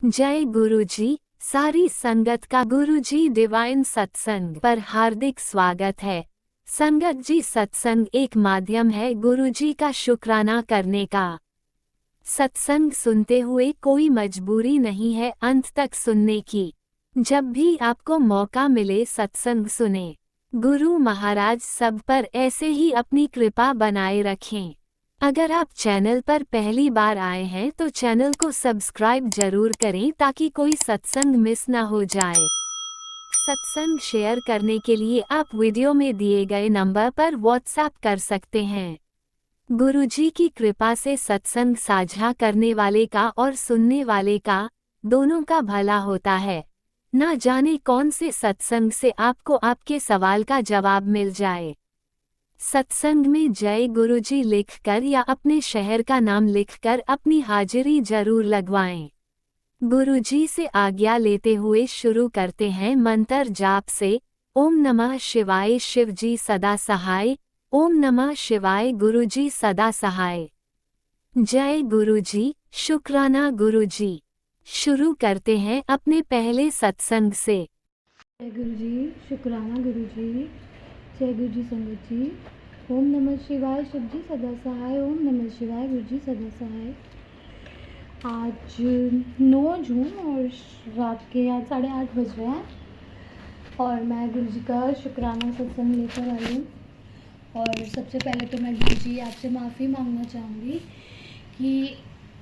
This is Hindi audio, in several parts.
जय गुरुजी। सारी संगत का गुरुजी डिवाइन सत्संग पर हार्दिक स्वागत है। संगत जी, सत्संग एक माध्यम है गुरुजी का शुक्राना करने का। सत्संग सुनते हुए कोई मजबूरी नहीं है अंत तक सुनने की। जब भी आपको मौका मिले सत्संग सुने। गुरु महाराज सब पर ऐसे ही अपनी कृपा बनाए रखें। अगर आप चैनल पर पहली बार आए हैं तो चैनल को सब्सक्राइब जरूर करें ताकि कोई सत्संग मिस ना हो जाए। सत्संग शेयर करने के लिए आप वीडियो में दिए गए नंबर पर व्हाट्सएप कर सकते हैं। गुरुजी की कृपा से सत्संग साझा करने वाले का और सुनने वाले का दोनों का भला होता है। ना जाने कौन से सत्संग से आपको आपके सवाल का जवाब मिल जाए। सत्संग में जय गुरुजी लिखकर या अपने शहर का नाम लिखकर अपनी हाजिरी जरूर लगवाएं। गुरुजी से आज्ञा लेते हुए शुरू करते हैं मंत्र जाप से। ओम नमः शिवाय, शिवजी सदा सहाय। ओम नमः शिवाय, गुरुजी सदा सहाय। जय गुरुजी, शुक्राना गुरुजी। शुरू करते हैं अपने पहले सत्संग से। जय गुरु जी, शुक्राना गुरु जी। जय गुरु जी संगत जी। ओम नमः शिवाय, शिव जी सदा सहाय। ओम नमः शिवाय, गुरु जी सदा सहाय। आज 9 जून और रात के 8:30 बज रहे हैं और मैं गुरु जी का शुक्राना सत्संग लेकर आई हूँ। और सबसे पहले तो मैं गुरु जी आपसे माफ़ी मांगना चाहूँगी कि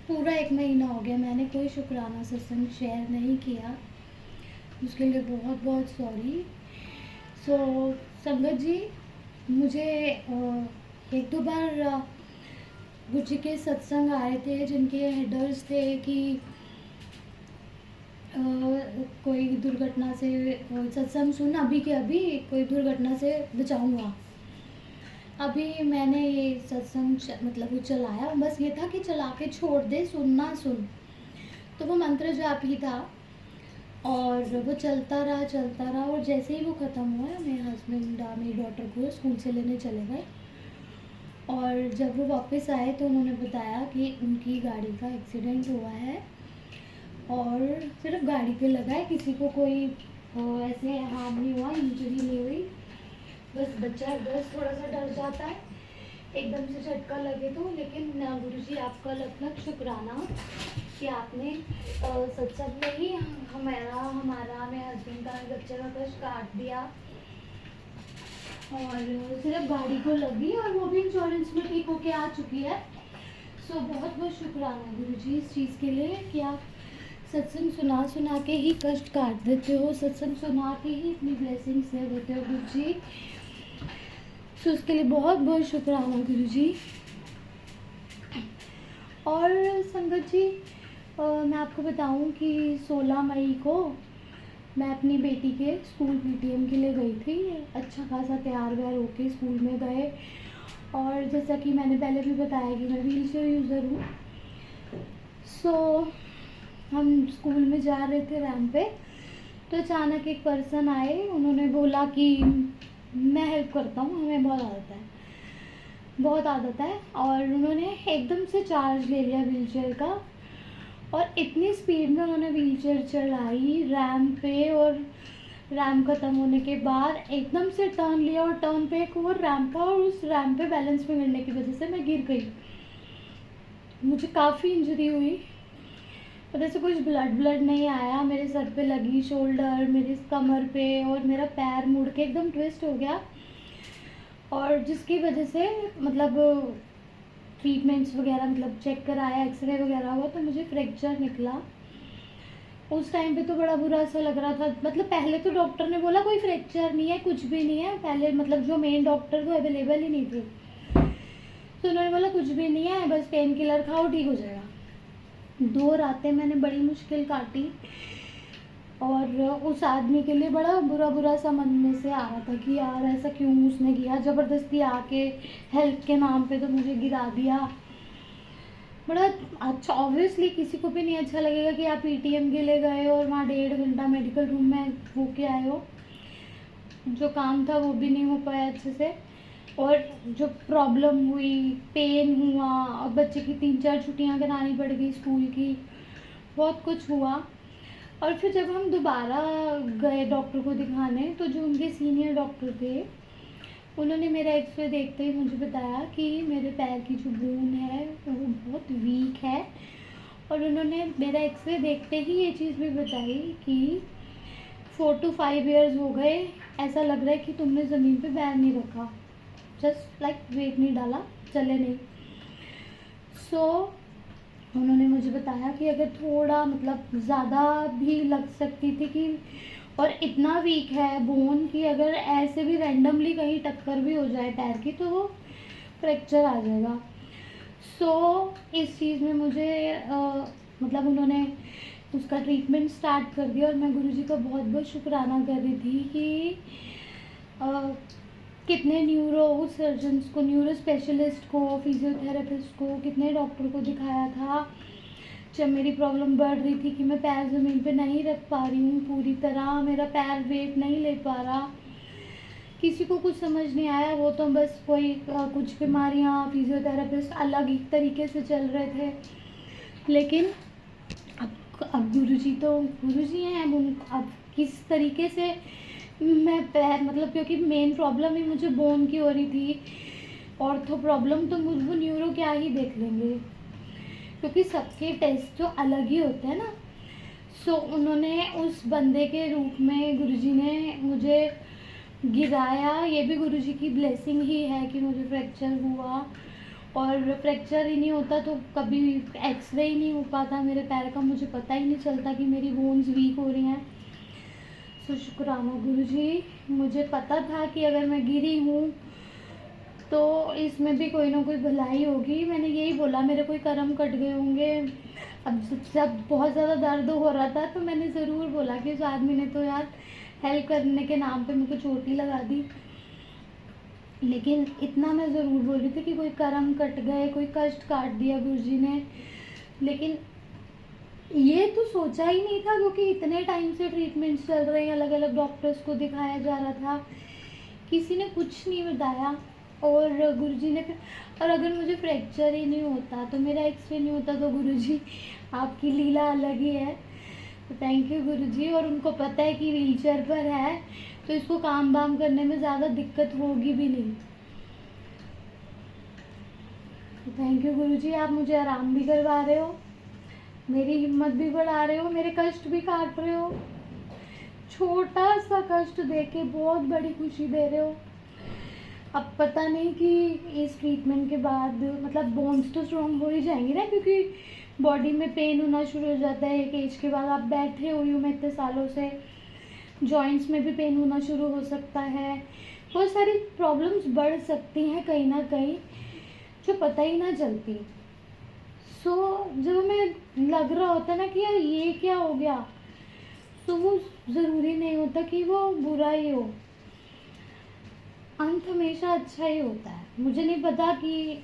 पूरा 1 महीना हो गया मैंने कोई शुक्राना सत्संग शेयर नहीं किया। उसके लिए बहुत बहुत सॉरी। संगत जी, मुझे 1-2 बार गुरु जी के सत्संग आए थे जिनके हेडर्स थे कि कोई दुर्घटना से सत्संग सुन अभी के अभी कोई दुर्घटना से बचाऊंगा। अभी मैंने ये सत्संग मतलब वो चलाया, बस ये था कि चला के छोड़ दे, सुनना सुन। तो वो मंत्र जाप ही था और वो चलता रहा और जैसे ही वो ख़त्म हुआ मेरे हस्बैंड मेरी डॉटर को स्कूल से लेने चले गए। और जब वो वापस आए तो उन्होंने बताया कि उनकी गाड़ी का एक्सीडेंट हुआ है और सिर्फ गाड़ी पे लगा है, किसी को कोई ऐसे हार्म नहीं हुआ, इंजरी नहीं हुई। बस बच्चा बस थोड़ा सा डर जाता है एकदम से झटका लगे तो। लेकिन गुरुजी आपका लख लख शुक्राना कि आपने सत्संग में ही हमारा मेरे हस्बैंड का बच्चे का कष्ट काट दिया और सिर्फ गाड़ी को लगी और वो भी इंश्योरेंस में ठीक होके आ चुकी है। सो बहुत बहुत शुक्राना गुरुजी इस चीज़ के लिए कि आप सत्संग सुना के ही कष्ट काट देते हो, सत्संग सुना के ही अपनी ब्लेसिंग्स दे देते हो गुरुजी। सो उसके लिए बहुत बहुत शुक्राना गुरुजी। और संगत जी, मैं आपको बताऊं कि 16 मई को मैं अपनी बेटी के स्कूल पीटीएम के लिए गई थी। अच्छा खासा तैयार व्यार होके स्कूल में गए और जैसा कि मैंने पहले भी बताया कि मैं व्हील चेयर यूज़र हूँ। सो हम स्कूल में जा रहे थे रैंप पे तो अचानक एक पर्सन आए, उन्होंने बोला कि मैं हेल्प करता हूँ, हमें बहुत आदत है। और उन्होंने एकदम से चार्ज ले लिया व्हील चेयर का और इतनी स्पीड में उन्होंने व्हील चेयर चलाई रैंप पे और रैंप ख़त्म होने के बाद एकदम से टर्न लिया और टर्न पे एक और रैंप था और उस रैंप पे बैलेंस बिगड़ने की वजह से मैं गिर गई। मुझे काफ़ी इंजरी हुई पर ऐसे कुछ ब्लड नहीं आया। मेरे सर पे लगी, शोल्डर, मेरी कमर पे और मेरा पैर मुड़ के एकदम ट्विस्ट हो गया और जिसकी वजह से मतलब ट्रीटमेंट्स वगैरह मतलब चेक कराया, एक्सरे वगैरह हुआ तो मुझे फ्रैक्चर निकला। उस टाइम पे तो बड़ा बुरा सा लग रहा था। मतलब पहले तो डॉक्टर ने बोला कोई फ्रैक्चर नहीं है, कुछ भी नहीं है। पहले मतलब जो मेन डॉक्टर वो अवेलेबल ही नहीं थे तो उन्होंने बोला कुछ भी नहीं है, बस पेन किलर खाओ ठीक हो जाएगा। 2 रातें मैंने बड़ी मुश्किल काटी और उस आदमी के लिए बड़ा बुरा सा मन में से आ रहा था कि यार ऐसा क्यों उसने किया, ज़बरदस्ती आके हेल्प के नाम पे तो मुझे गिरा दिया। बड़ा अच्छा, ऑब्वियसली किसी को भी नहीं अच्छा लगेगा कि आप पीटीएम के लिए गए और वहाँ 1.5 घंटा मेडिकल रूम में होके आए हो। जो काम था वो भी नहीं हो पाया अच्छे से और जो प्रॉब्लम हुई, पेन हुआ और बच्चे की 3-4 छुट्टियाँ करानी पड़ गई स्कूल की। बहुत कुछ हुआ। और फिर जब हम दोबारा गए डॉक्टर को दिखाने, तो जो उनके सीनियर डॉक्टर थे, उन्होंने मेरा एक्सरे देखते ही मुझे बताया कि मेरे पैर की जो बोन है वो बहुत वीक है। और उन्होंने मेरा एक्सरे देखते ही ये चीज़ भी बताई कि 4 to 5 ईयर्स हो गए, ऐसा लग रहा है कि तुमने ज़मीन पे पैर नहीं रखा, जस्ट लाइक वेट नहीं डाला, चले नहीं। सो उन्होंने मुझे बताया कि अगर थोड़ा मतलब ज़्यादा भी लग सकती थी कि, और इतना वीक है बोन कि अगर ऐसे भी रैंडमली कहीं टक्कर भी हो जाए पैर की तो वो फ्रैक्चर आ जाएगा। सो इस चीज़ में मुझे मतलब उन्होंने उसका ट्रीटमेंट स्टार्ट कर दिया। और मैं गुरुजी का बहुत बहुत शुक्राना कर रही थी कि कितने न्यूरो सर्जन्स को, न्यूरो स्पेशलिस्ट को, फिजियोथेरेपिस्ट को, कितने डॉक्टर को दिखाया था जब मेरी प्रॉब्लम बढ़ रही थी कि मैं पैर ज़मीन पे नहीं रख पा रही हूँ पूरी तरह, मेरा पैर वेट नहीं ले पा रहा। किसी को कुछ समझ नहीं आया, वो तो बस कोई कुछ बीमारियाँ, फिजियोथेरेपिस्ट अलग ही तरीके से चल रहे थे। लेकिन अब गुरुजी तो गुरुजी हैं। अब किस तरीके से मैं पैर मतलब, क्योंकि मेन प्रॉब्लम ही मुझे बोन की हो रही थी, ऑर्थो प्रॉब्लम तो वो न्यूरो क्या ही देख लेंगे, क्योंकि सबके टेस्ट तो अलग ही होते हैं ना। सो उन्होंने उस बंदे के रूप में गुरुजी ने मुझे गिराया। ये भी गुरुजी की ब्लेसिंग ही है कि मुझे फ्रैक्चर हुआ, और फ्रैक्चर ही नहीं होता तो कभी एक्सरे ही नहीं हो पाता मेरे पैर का, मुझे पता ही नहीं चलता कि मेरी बोन्स वीक हो रही हैं। सो शुक्राना गुरुजी, मुझे पता था कि अगर मैं गिरी हूँ तो इसमें भी कोई ना कोई भलाई होगी। मैंने यही बोला मेरे कोई कर्म कट गए होंगे। अब जब बहुत ज़्यादा दर्द हो रहा था तो मैंने ज़रूर बोला कि उस आदमी ने तो यार हेल्प करने के नाम पे मुझे चोट ही लगा दी। लेकिन इतना मैं ज़रूर बोल रही थी कि कोई कर्म कट गए, कोई कष्ट काट दिया गुरुजी ने। लेकिन ये तो सोचा ही नहीं था, क्योंकि इतने टाइम से ट्रीटमेंट्स चल रहे हैं, अलग अलग डॉक्टर्स को दिखाया जा रहा था, किसी ने कुछ नहीं बताया। और गुरुजी ने फिर, और अगर मुझे फ्रैक्चर ही नहीं होता तो मेरा एक्सरे नहीं होता, तो गुरुजी आपकी लीला अलग ही है। तो थैंक यू गुरुजी। और उनको पता है कि व्हीलचेयर पर है तो इसको काम वाम करने में ज़्यादा दिक्कत होगी भी नहीं। तो थैंक यू गुरुजी, आप मुझे आराम भी करवा रहे हो, मेरी हिम्मत भी बढ़ा रहे हो, मेरे कष्ट भी काट रहे हो, छोटा सा कष्ट दे के बहुत बड़ी खुशी दे रहे हो। अब पता नहीं कि इस ट्रीटमेंट के बाद मतलब बोन्स तो स्ट्रॉन्ग हो ही जाएंगी ना, क्योंकि बॉडी में पेन होना शुरू हो जाता है एक एज के बाद। आप बैठे हुई हूँ मैं इतने सालों से, जॉइंट्स में भी पेन होना शुरू हो सकता है, बहुत सारी प्रॉब्लम्स बढ़ सकती हैं कहीं ना कहीं जो पता ही ना चलती। सो जब हमें लग रहा होता है ना कि यार ये क्या हो गया, तो वो ज़रूरी नहीं होता कि वो बुरा ही हो, अंत हमेशा अच्छा ही होता है। मुझे नहीं पता कि,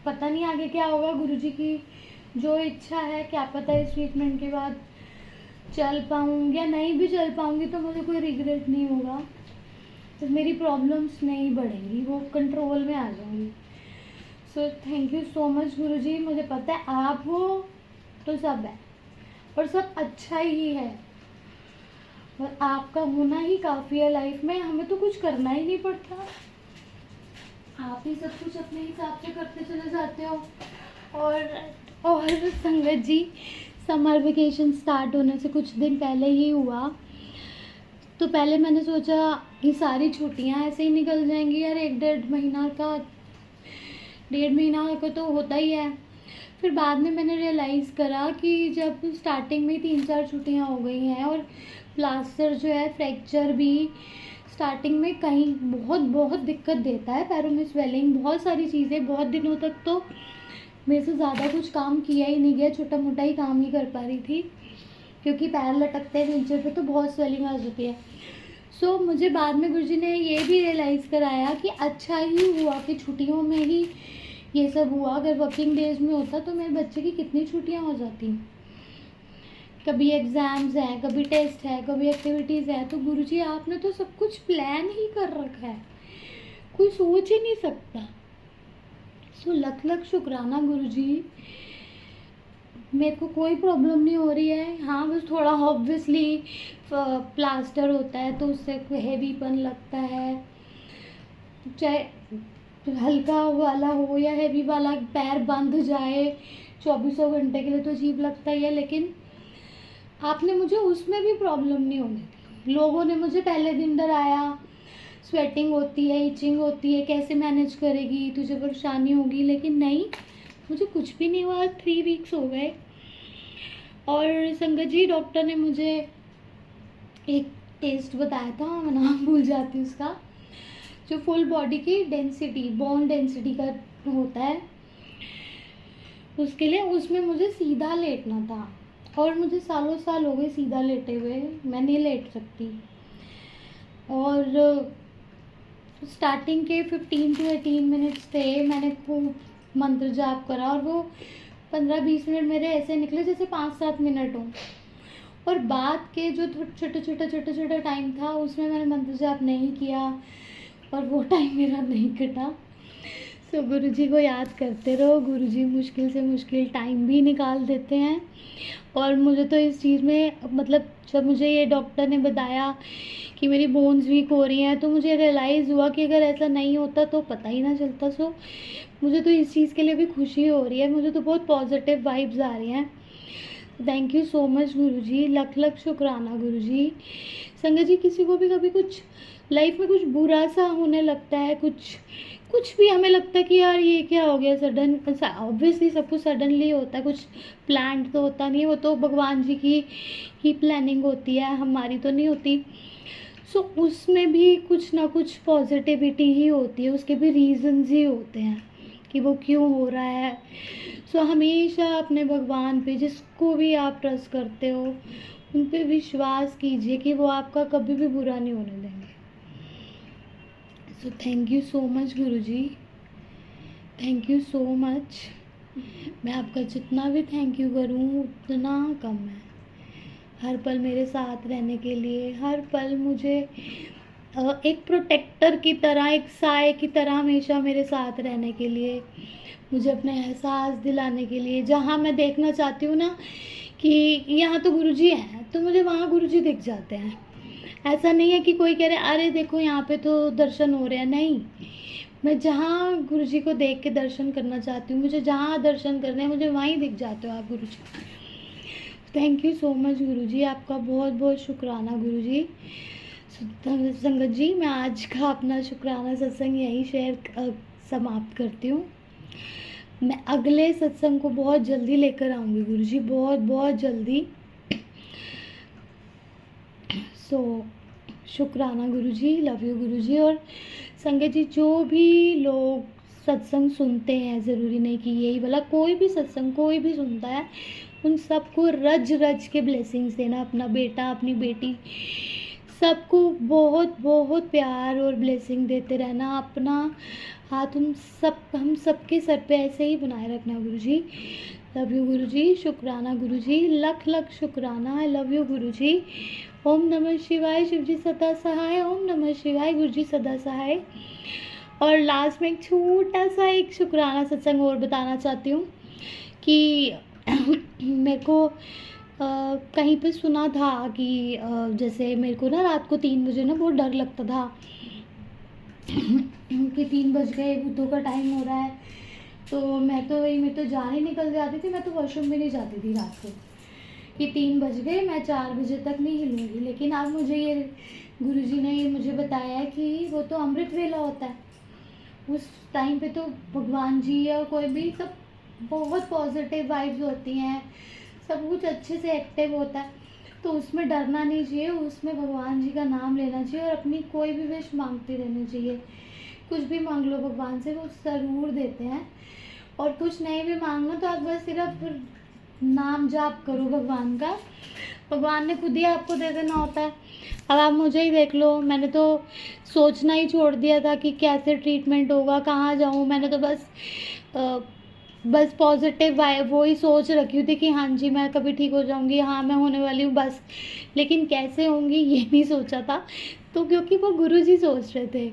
पता नहीं आगे क्या होगा, गुरुजी की जो इच्छा है, क्या पता इस ट्रीटमेंट के बाद चल पाऊँ या नहीं भी चल पाऊँगी तो मुझे कोई रिग्रेट नहीं होगा, तो मेरी प्रॉब्लम्स नहीं बढ़ेंगी, वो कंट्रोल में आ जाएंगी। So thank you so much Guruji. मुझे पता है आप हो तो सब है, और सब अच्छा ही है, और आपका होना ही काफ़ी है लाइफ में, हमें तो कुछ करना ही नहीं पड़ता, आप ही सब कुछ अपने हिसाब से करते चले जाते हो। और संगत जी, समर वेकेशन स्टार्ट होने से कुछ दिन पहले ही हुआ, तो पहले मैंने सोचा कि सारी छुट्टियां ऐसे ही निकल जाएंगी यार, 1-1.5 महीना का तो होता ही है। फिर बाद में मैंने रियलाइज़ करा कि जब स्टार्टिंग में 3-4 छुट्टियां हो गई हैं, और प्लास्टर जो है फ्रैक्चर भी स्टार्टिंग में कहीं बहुत बहुत दिक्कत देता है, पैरों में स्वेलिंग, बहुत सारी चीज़ें, बहुत दिनों तक तो मेरे से ज़्यादा कुछ काम किया ही नहीं गया, छोटा मोटा ही काम ही कर पा रही थी, क्योंकि पैर लटकते हैं व्हीलचेयर पे तो बहुत स्वेलिंग आ जाती है। सो मुझे बाद में गुरुजी ने ये भी रियलाइज़ कराया कि अच्छा ही हुआ कि छुट्टियों में ही ये सब हुआ, अगर वर्किंग डेज में होता तो मेरे बच्चे की कितनी छुट्टियाँ हो जाती, कभी एग्ज़ाम्स हैं, कभी टेस्ट है, कभी एक्टिविटीज़ है। तो गुरुजी आपने तो सब कुछ प्लान ही कर रखा है, कोई सोच ही नहीं सकता। सो लख लख शुक्राना गुरुजी, मेरे को कोई प्रॉब्लम नहीं हो रही है। हाँ, बस थोड़ा ऑब्वियसली प्लास्टर होता है तो उससे हैवीपन लगता है, चाहे हल्का वाला हो या हैवी वाला, पैर बंध जाए चौबीसों घंटे के लिए तो अजीब लगता ही है। लेकिन आपने मुझे उसमें भी प्रॉब्लम नहीं होने दी। लोगों ने मुझे पहले दिन डराया, स्वेटिंग होती है, इचिंग होती है, कैसे मैनेज करेगी, तुझे परेशानी होगी, लेकिन नहीं, मुझे कुछ भी नहीं हुआ। 3 वीक्स हो गए। और संगत जी, डॉक्टर ने मुझे एक टेस्ट बताया था, मैं नाम भूल जाती हूँ उसका, जो फुल बॉडी की डेंसिटी, बोन डेंसिटी का होता है, उसके लिए उसमें मुझे सीधा लेटना था। और मुझे सालों साल हो गए सीधा लेटे हुए, मैं नहीं लेट सकती। और स्टार्टिंग के 15 to 18 मिनट्स थे, मैंने खूब मंत्र जाप करा और वो 15-20 मिनट मेरे ऐसे निकले जैसे 5-7 मिनट हों। और बाद के जो छोटा टाइम था उसमें मैंने मंत्र जाप नहीं किया और वो टाइम मेरा नहीं कटा। सो गुरुजी को याद करते रहो, गुरुजी मुश्किल से मुश्किल टाइम भी निकाल देते हैं। और मुझे तो इस चीज़ में, मतलब जब मुझे ये डॉक्टर ने बताया कि मेरी बोन्स वीक हो रही हैं, तो मुझे रियलाइज़ हुआ कि अगर ऐसा नहीं होता तो पता ही ना चलता। सो मुझे तो इस चीज़ के लिए भी खुशी हो रही है, मुझे तो बहुत पॉजिटिव वाइब्स आ रही हैं। थैंक यू सो मच गुरुजी, लख लख शुक्राना गुरुजी। संगत जी, किसी को भी कभी कुछ लाइफ में कुछ बुरा सा होने लगता है, कुछ भी हमें लगता है कि यार ये क्या हो गया सडन, ऑब्वियसली सब कुछ सडनली होता है, कुछ प्लान तो होता नहीं, वो तो भगवान जी की ही प्लानिंग होती है, हमारी तो नहीं होती। सो उसमें भी कुछ ना कुछ पॉजिटिविटी ही होती है, उसके भी रीजंस ही होते हैं कि वो क्यों हो रहा है। सो हमेशा अपने भगवान पे, जिसको भी आप ट्रस्ट करते हो, उन पे विश्वास कीजिए कि वो आपका कभी भी बुरा नहीं होने देंगे। सो thank you so much Guruji, thank you so much. मैं आपका जितना भी थैंक यू करूँ उतना कम है। हर पल मेरे साथ रहने के लिए, हर पल मुझे एक प्रोटेक्टर की तरह, एक साए की तरह हमेशा मेरे साथ रहने के लिए, मुझे अपने एहसास दिलाने के लिए, जहाँ मैं देखना चाहती हूँ ना कि यहाँ तो गुरुजी हैं, तो मुझे वहाँ गुरुजी दिख जाते हैं। ऐसा नहीं है कि कोई कह रहे अरे देखो यहाँ पे तो दर्शन हो रहे हैं, नहीं, मैं जहाँ गुरुजी को देख के दर्शन करना चाहती हूँ, मुझे जहाँ दर्शन करने हैं मुझे वहीं दिख जाते हो आप गुरुजी। थैंक यू सो मच गुरुजी, आपका बहुत बहुत शुक्राना गुरुजी। संगत जी, मैं आज का अपना शुक्राना सत्संग यही शेयर समाप्त करती हूँ। मैं अगले सत्संग को बहुत जल्दी लेकर आऊँगी गुरुजी, बहुत बहुत जल्दी। सो शुक्राना गुरुजी, लव यू गुरुजी। और संगत जी, जो भी लोग सत्संग सुनते हैं, ज़रूरी नहीं कि यही वाला, कोई भी सत्संग कोई भी सुनता है, उन सबको रज रज के ब्लेसिंग्स देना, अपना बेटा अपनी बेटी सबको बहुत बहुत प्यार और ब्लेसिंग देते रहना। अपना हाथ हम सबके सर पे ऐसे ही बनाए रखना गुरुजी। लव यू गुरुजी, शुक्राना गुरुजी, लख लख शुक्राना। आई लव यू गुरुजी। ओम नमः शिवाय, शिवजी सदा सहाय। ओम नमः शिवाय, गुरुजी सदा सहाय। और लास्ट में एक छोटा सा एक शुक्राना सत्संग और बताना चाहती हूँ कि मेरे को कहीं पे सुना था कि जैसे मेरे को ना रात को 3 बजे ना बहुत डर लगता था कि 3 बज गए, बुद्धों का टाइम हो रहा है, तो मैं तो जान ही निकल जाती थी, मैं तो वॉशरूम भी नहीं जाती थी रात को कि 3 बज गए, मैं 4 बजे तक नहीं हिलूँगी। लेकिन अब मुझे ये गुरुजी ने ये मुझे बताया है कि वो तो अमृत वेला होता है, उस टाइम पे तो भगवान जी या कोई भी सब बहुत पॉजिटिव वाइब्स होती हैं, सब कुछ अच्छे से एक्टिव होता है, तो उसमें डरना नहीं चाहिए, उसमें भगवान जी का नाम लेना चाहिए और अपनी कोई भी विश मांगते रहना चाहिए। कुछ भी मांग लो भगवान से, वो ज़रूर देते हैं। और कुछ नहीं भी मांगना तो आप बस सिर्फ नाम जाप करो भगवान का, भगवान ने खुद ही आपको दे देना होता है। अब आप मुझे ही देख लो, मैंने तो सोचना ही छोड़ दिया था कि कैसे ट्रीटमेंट होगा, कहाँ जाऊँ। मैंने तो बस पॉजिटिव वो ही सोच रखी हुई थी कि हाँ जी मैं कभी ठीक हो जाऊँगी, हाँ मैं होने वाली हूँ बस, लेकिन कैसे होंगी ये नहीं सोचा था। तो क्योंकि वो गुरुजी सोच रहे थे,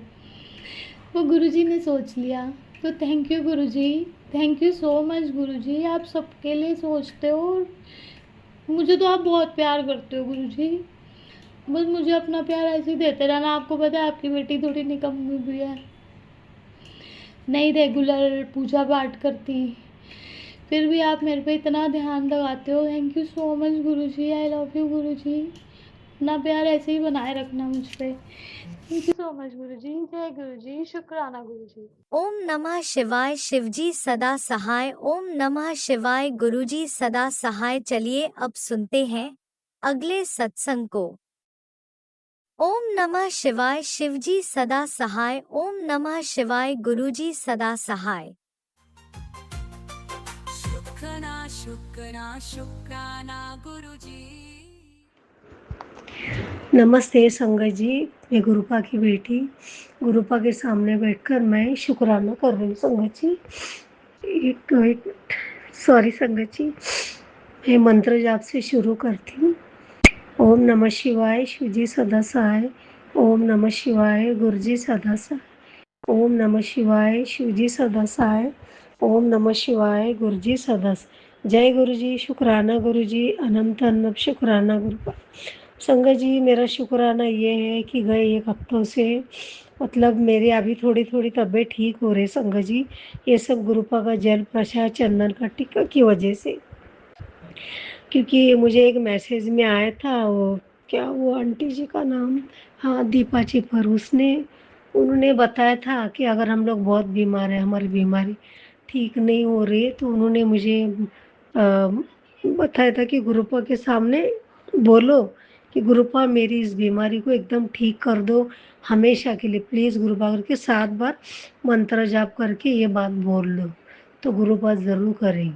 वो गुरुजी ने सोच लिया। तो thank you Guruji, thank you so much Guruji, आप सबके लिए सोचते हो और मुझे तो आप बहुत प्यार करते हो गुरुजी। बस मुझे अपना प्यार ऐसे ही देते रहना। आपको पता है आपकी बेटी थोड़ी निकम्मी भी है, नहीं रेगुलर पूजा पाठ करती, फिर भी आप मेरे पे इतना ध्यान लगाते हो। Thank you so much Guruji, I love you Guruji. अपना प्यार ऐसे ही बनाए रखना मुझ पे। Thank you so much Guruji. जय गुरुजी, शुक्राना गुरुजी। ओम नमः शिवाय। शिवजी सदा सहाय। ओम नमः शिवाय। गुरुजी सदा सहाय। चलिए अब सुनते हैं अगले सत्संग को। ओम नमः शिवाय। शिवजी सदा सहाय। ओम नमः शिवाय। गुरुजी सदा सहाय। शुक्राना शुक्राना शुक्राना गुरुजी। नमस्ते संगत जी, मैं गुरुपा की बेटी गुरुपा के सामने बैठकर मैं शुक्राना कर रही हूँ। संगत जी एक सॉरी संगत जी, मैं मंत्र जाप से शुरू करती हूँ। ओम नमः शिवाय। शिवजी सदा सहाय। ओम नमः शिवाय। गुरुजी सदा सहाय। ओम नमः शिवाय। शिवजी सदा सहाय। ओम नमः शिवाय। गुरुजी सदा सहाय। जय गुरुजी। शुक्राना गुरुजी। अनंत अनंत शुक्राना गुरुपा। संगत जी, मेरा शुक्राना ये है कि गए एक हफ्तों से मतलब मेरी अभी थोड़ी थोड़ी तबीयत ठीक हो रही है। संगत जी, ये सब गुरुपा का जल प्रसाद चंदन का टीका की वजह से, क्योंकि मुझे एक मैसेज में आया था, वो आंटी जी का नाम, हाँ दीपा चिपर, उन्होंने बताया था कि अगर हम लोग बहुत बीमार हैं, हमारी बीमारी ठीक नहीं हो रही है, तो उन्होंने मुझे बताया था कि गुरुपा के सामने बोलो कि गुरुपा मेरी इस बीमारी को एकदम ठीक कर दो हमेशा के लिए, प्लीज़ गुरुपा करके 7 बार मंत्र जाप करके ये बात बोल लो, तो गुरुपा ज़रूर करेंगे।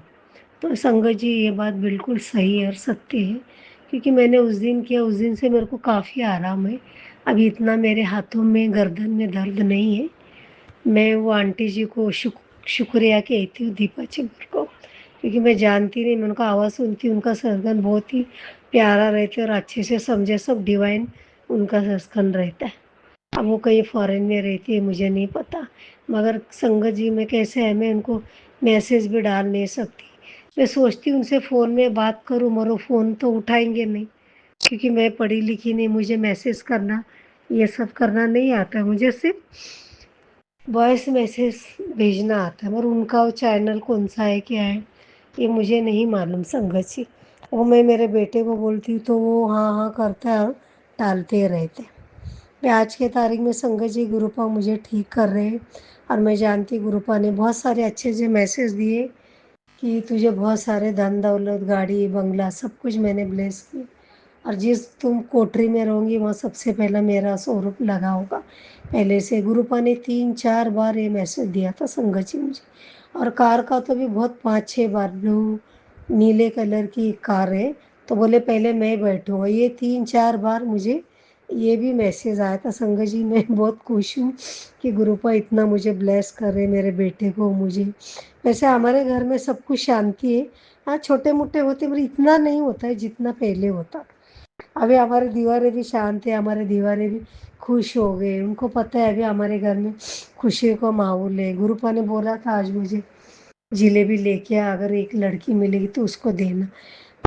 तो संगत जी, ये बात बिल्कुल सही है और सत्य है, क्योंकि मैंने उस दिन किया, उस दिन से मेरे को काफ़ी आराम है। अभी इतना मेरे हाथों में गर्दन में दर्द नहीं है। मैं वो आंटी जी को शुक्रिया कहती हूँ, दीपा चिब्बर को, क्योंकि मैं जानती नहीं, मैं उनका आवाज़ सुनती हूँ, उनका सस्कंद बहुत ही प्यारा रहता है और अच्छे से समझे सब डिवाइन उनका सस्कंद रहता है। अब वो कहीं फ़ॉरेन में रहती है, मुझे नहीं पता, मगर संगत जी में कैसे है, मैं उनको मैसेज भी डाल नहीं सकती। मैं सोचती हूँ उनसे फ़ोन में बात करूँ, मगर वो फ़ोन तो उठाएंगे नहीं, क्योंकि मैं पढ़ी लिखी नहीं, मुझे मैसेज करना ये सब करना नहीं आता है। मुझे सिर्फ वॉइस मैसेज भेजना आता है, मगर उनका वो चैनल कौन सा है, क्या है, ये मुझे नहीं मालूम संगत जी। वो मैं मेरे बेटे को बोलती हूँ तो वो हाँ हाँ करता है और टालते रहते हैं। मैं आज के तारीख में संगत जी गुरुपा मुझे ठीक कर रहे हैं, और मैं जानती गुरुपा ने बहुत सारे अच्छे से मैसेज दिए कि तुझे बहुत सारे धन दौलत गाड़ी बंगला सब कुछ मैंने ब्लेस किए, और जिस तुम कोठरी में रहोगी वहाँ सबसे पहला मेरा स्वरूप लगा होगा। पहले से गुरुपा ने 3-4 बार ये मैसेज दिया था संगत जी मुझे। और कार का तो भी बहुत 5-6 बार, ब्लू नीले कलर की कार है, तो बोले पहले मैं बैठूँगा, ये 3-4 बार मुझे ये भी मैसेज आया था। संगत जी, मैं बहुत खुश हूँ कि गुरुपा इतना मुझे ब्लेस कर रहे, मेरे बेटे को, मुझे। वैसे हमारे घर में सब कुछ शांति है, हाँ छोटे मोटे होते, पर इतना नहीं होता है जितना पहले होता। अभी हमारे दीवारें भी शांत है, हमारे दीवारें भी खुश हो गए, उनको पता है अभी हमारे घर में खुशी का माहौल है। गुरुपा ने बोला था आज मुझे जिलेबी लेके आ, अगर एक लड़की मिलेगी तो उसको देना।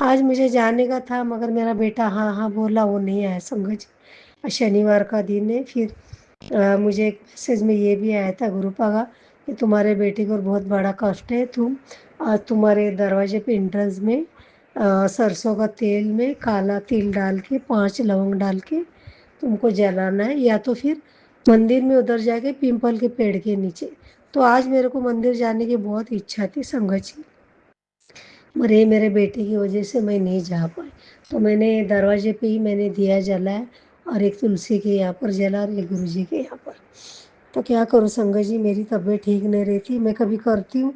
आज मुझे जाने का था, मगर मेरा बेटा हाँ हाँ बोला, वो नहीं आया संगत जी। शनिवार का दिन है। फिर मुझे एक मैसेज में ये भी आया था गुरुपा का कि तुम्हारे बेटे को बहुत बड़ा कष्ट है, तुम्हारे दरवाजे पे एंट्रेंस में सरसों का तेल में काला तिल डाल के 5 लौंग डाल के तुमको जलाना है, या तो फिर मंदिर में उधर जाके पीपल के पेड़ के नीचे। तो आज मेरे को मंदिर जाने की बहुत इच्छा थी संगत जी, मगर ये मेरे बेटे की वजह से मैं नहीं जा पाई। तो मैंने दरवाजे पे ही मैंने दिया जलाया, और एक तुलसी के यहाँ पर जला और एक गुरु जी के यहाँ पर। तो क्या करूँ संगत जी, मेरी तबीयत ठीक नहीं रहती, मैं कभी करती हूँ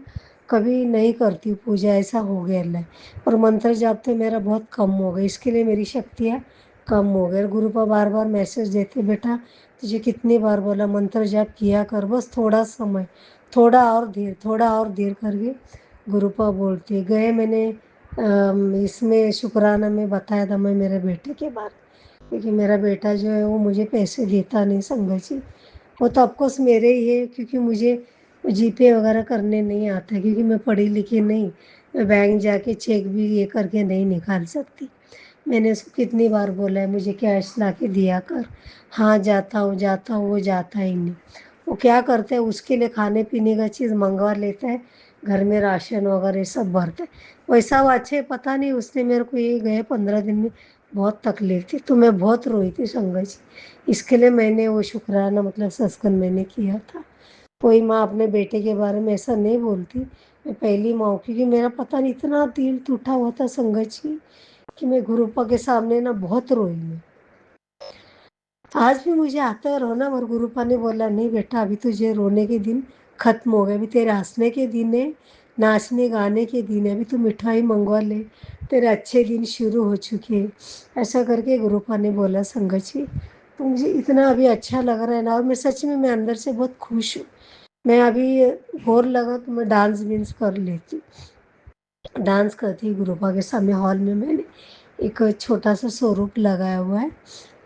कभी नहीं करती हूँ पूजा, ऐसा हो गया अल्लाह। और मंत्र जाप तो मेरा बहुत कम हो गया, इसके लिए मेरी शक्तियाँ कम हो गई। और गुरुपा बार बार मैसेज देते, बेटा तुझे कितनी बार बोला मंत्र जाप किया कर, बस थोड़ा समय, थोड़ा और धीर करके गुरुपा बोलती गए। मैंने इसमें शुक्राना में बताया था मैं मेरे बेटे के बारे, क्योंकि मेरा बेटा जो है वो मुझे पैसे देता नहीं संगत जी, वो तो ऑफकोर्स मेरे ही है, क्योंकि मुझे जीपे वगैरह करने नहीं आता क्योंकि मैं पढ़ी लिखी नहीं, मैं बैंक जाके चेक भी ये करके नहीं निकाल सकती। मैंने उसको कितनी बार बोला है मुझे कैश ला के दिया कर, हाँ जाता हूँ, वो जाता ही नहीं। वो क्या करता है उसके लिए खाने पीने का चीज़ मंगवा लेता है, घर में राशन वगैरह सब भरता है। वैसा वो अच्छे पता नहीं उसने मेरे को ये गए 15 दिन में बहुत तकलीफ थी, तो मैं बहुत रोई थी संगत जी। इसके लिए मैंने वो शुक्राना मतलब सत्संग मैंने किया था। कोई माँ अपने बेटे के बारे में ऐसा नहीं बोलती, मैं पहली माँ हूँ क्योंकि मेरा पता नहीं इतना दिल टूटा हुआ था संगत जी कि मैं गुरुपा के सामने ना बहुत रोई मैं। आज भी मुझे आता है रोना, और गुरुपा ने बोला नहीं बेटा अभी तुझे रोने के दिन खत्म हो गए, अभी तेरे हंसने के दिन है, नाचने गाने के दिन है, अभी तू मिठाई मंगवा ले, तेरे अच्छे दिन शुरू हो चुके हैं। ऐसा करके गुरुपा ने बोला संगत जी। तो मुझे इतना अभी अच्छा लग रहा है ना, और मैं सच में मैं अंदर से बहुत खुश हूँ। मैं अभी बोर लगा तो मैं डांस विंस कर लेती, डांस करती गुरुपा के सामने। हॉल में मैंने एक छोटा सा स्वरूप लगाया हुआ है,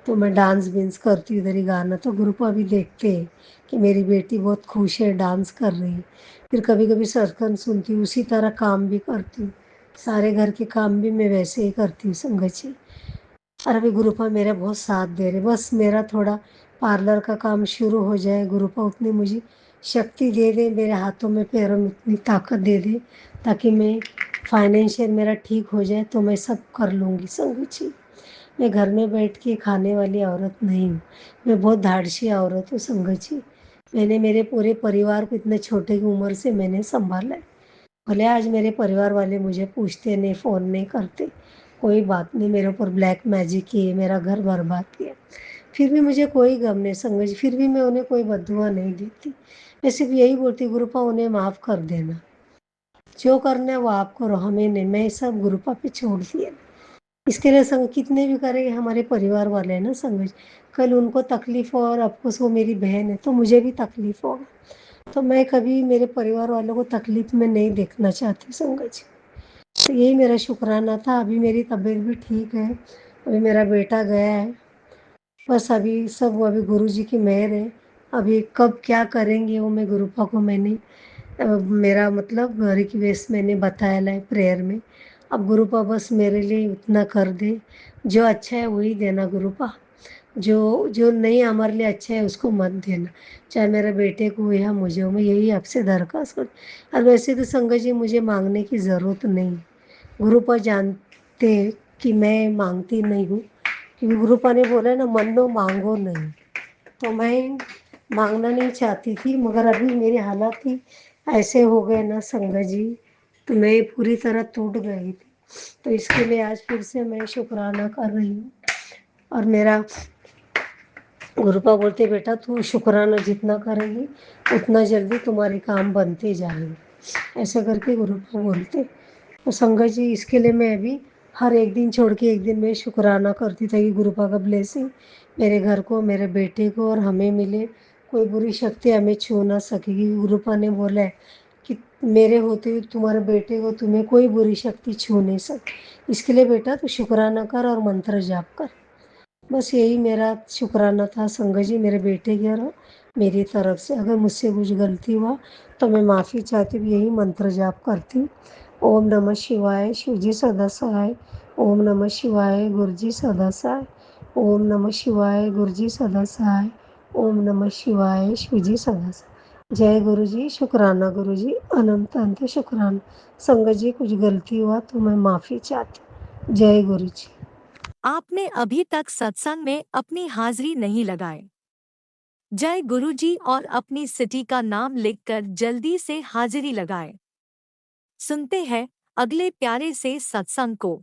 तो मैं डांस विंस करती हूँ इधर ही गाना, तो गुरुपा भी देखते हैं कि मेरी बेटी बहुत खुश है, डांस कर रही है। फिर कभी कभी सत्संग सुनती हूँ, उसी तरह काम भी करती हूँ, सारे घर के काम भी मैं वैसे ही करती हूँ संगत जी। और अभी गुरुपा मेरा बहुत साथ दे रहे, बस मेरा थोड़ा पार्लर का काम शुरू हो जाए, गुरुपा उतनी मुझे शक्ति दे दे, मेरे हाथों में पैरों में इतनी ताकत दे दे ताकि मैं फाइनेंशियल मेरा ठीक हो जाए तो मैं सब कर लूँगी संगत जी। मैं घर में बैठ के खाने वाली औरत नहीं हूँ, मैं बहुत धाड़सी औरत हूँ संगत जी। मैंने मेरे पूरे परिवार को इतने छोटे की उम्र से मैंने संभाला है। भले आज मेरे परिवार वाले मुझे पूछते नहीं, फ़ोन नहीं करते, कोई बात नहीं, मेरे ऊपर ब्लैक मैजिक किए, मेरा घर बर्बाद किया, फिर भी मुझे कोई गम नहीं संगत जी, फिर भी मैं उन्हें कोई बद्दुआ नहीं देती। मैं सिर्फ यही बोलती गुरुपा उन्हें माफ़ कर देना, जो करना है वो आप करो, हमें नहीं, मैं सब गुरुपा पे छोड़ दिया। इसके लिए संग कितने भी करेंगे हमारे परिवार वाले हैं ना संगत जी, कल उनको तकलीफ़ हो और अफकोर्स वो मेरी बहन है तो मुझे भी तकलीफ़ होगा, तो मैं कभी मेरे परिवार वालों को तकलीफ़ में नहीं देखना चाहती संगत जी। तो यही मेरा शुक्राना था। अभी मेरी तबीयत भी ठीक है, अभी मेरा बेटा गया है, बस अभी सब अभी गुरुजी की मेहर है। अभी कब क्या करेंगे वो मैं गुरुपा को मैंने मेरा मतलब रिक्वेस्ट मैंने बताया है प्रेयर में। अब गुरुपा बस मेरे लिए उतना कर दे, जो अच्छा है वही देना गुरुपा, जो जो नहीं हमारे लिए अच्छा है उसको मत देना, चाहे मेरे बेटे को या मुझे हो। मैं यही आपसे दरख्वास्त करती। और वैसे तो संगत जी मुझे मांगने की ज़रूरत नहीं, गुरुपा जानते हैं कि मैं मांगती नहीं हूँ, क्योंकि गुरुपा ने बोला है ना मन्नो मांगो नहीं, तो मैं मांगना नहीं चाहती थी, मगर अभी मेरे हालात ही ऐसे हो गए ना संगत जी, तो मैं पूरी तरह टूट गई थी। तो इसके लिए आज फिर से मैं शुक्राना कर रही हूँ। और मेरा गुरुपा बोलते बेटा तू शुक्राना जितना करेगी उतना जल्दी तुम्हारे काम बनते जाएंगे, ऐसा करके गुरुपा बोलते। तो संगत जी इसके लिए मैं अभी हर एक दिन छोड़ के एक दिन मैं शुक्राना करती थी कि गुरुपा का ब्लेसिंग मेरे घर को, मेरे बेटे को और हमें मिले, कोई बुरी शक्ति हमें छू ना सकेगी। गुरुपा ने बोला है कि मेरे होते हुए तुम्हारे बेटे को तुम्हें कोई बुरी शक्ति छू नहीं सकती, इसके लिए बेटा तू शुक्राना कर और मंत्र जाप कर। बस यही मेरा शुक्राना था संगत जी मेरे बेटे की और मेरी तरफ से। अगर मुझसे कुछ गलती हुआ तो मैं माफ़ी चाहती हूँ, यही मंत्र जाप करती हूँ। ओम नमः शिवाय, शिवजी सदा सहाय। ओम नमः शिवाय, गुरुजी सदा सहाय। ओम नमः शिवाय, गुरुजी सदा सहाय। ओम नमः शिवाय, शिवजी सदा सहाय। जय गुरु जी, शुक्राना गुरु जी, अनंत अनंत शुक्राना। संगत जी कुछ गलती हुआ तो मैं माफ़ी चाहती हूँ। जय गुरु जी। आपने अभी तक सत्संग में अपनी हाजिरी नहीं लगाए। जय गुरुजी और अपनी सिटी का नाम लिखकर जल्दी से हाजिरी लगाए। सुनते हैं अगले प्यारे से सत्संग को।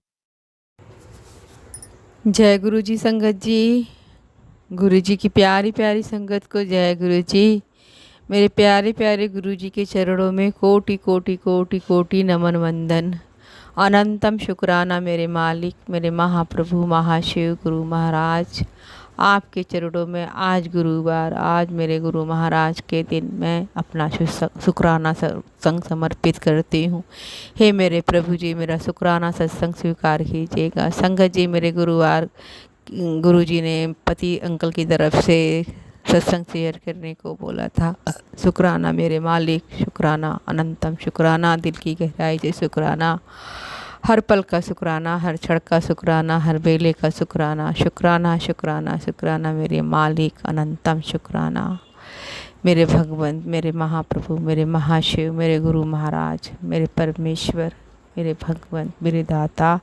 जय गुरु जी संगत जी, गुरु जी की प्यारी प्यारी संगत को जय गुरु जी। मेरे प्यारे प्यारे गुरु जी के चरणों में कोटि कोटि कोटि कोटि नमन वंदन। अनंतम शुक्राना मेरे मालिक, मेरे महाप्रभु महाशिव गुरु महाराज, आपके चरणों में आज गुरुवार, आज मेरे गुरु महाराज के दिन मैं अपना शुक्राना सत्संग समर्पित करती हूँ। हे मेरे प्रभु जी, मेरा शुक्राना सत्संग स्वीकार कीजिएगा। संगत जी मेरे गुरुवार गुरु जी ने पति अंकल की तरफ से सत्संग शेयर करने को बोला था। शुक्राना मेरे मालिक, शुक्राना, अनंतम शुक्राना, दिल की गहराई से शुक्राना, हर पल का शुक्राना, हर क्षण का शुक्राना, हर बेले का शुक्राना, शुक्राना शुक्राना शुक्राना मेरे मालिक, अनंतम शुक्राना मेरे भगवंत, मेरे महाप्रभु, मेरे महाशिव, मेरे गुरु महाराज, मेरे परमेश्वर, मेरे भगवंत, मेरे दाता,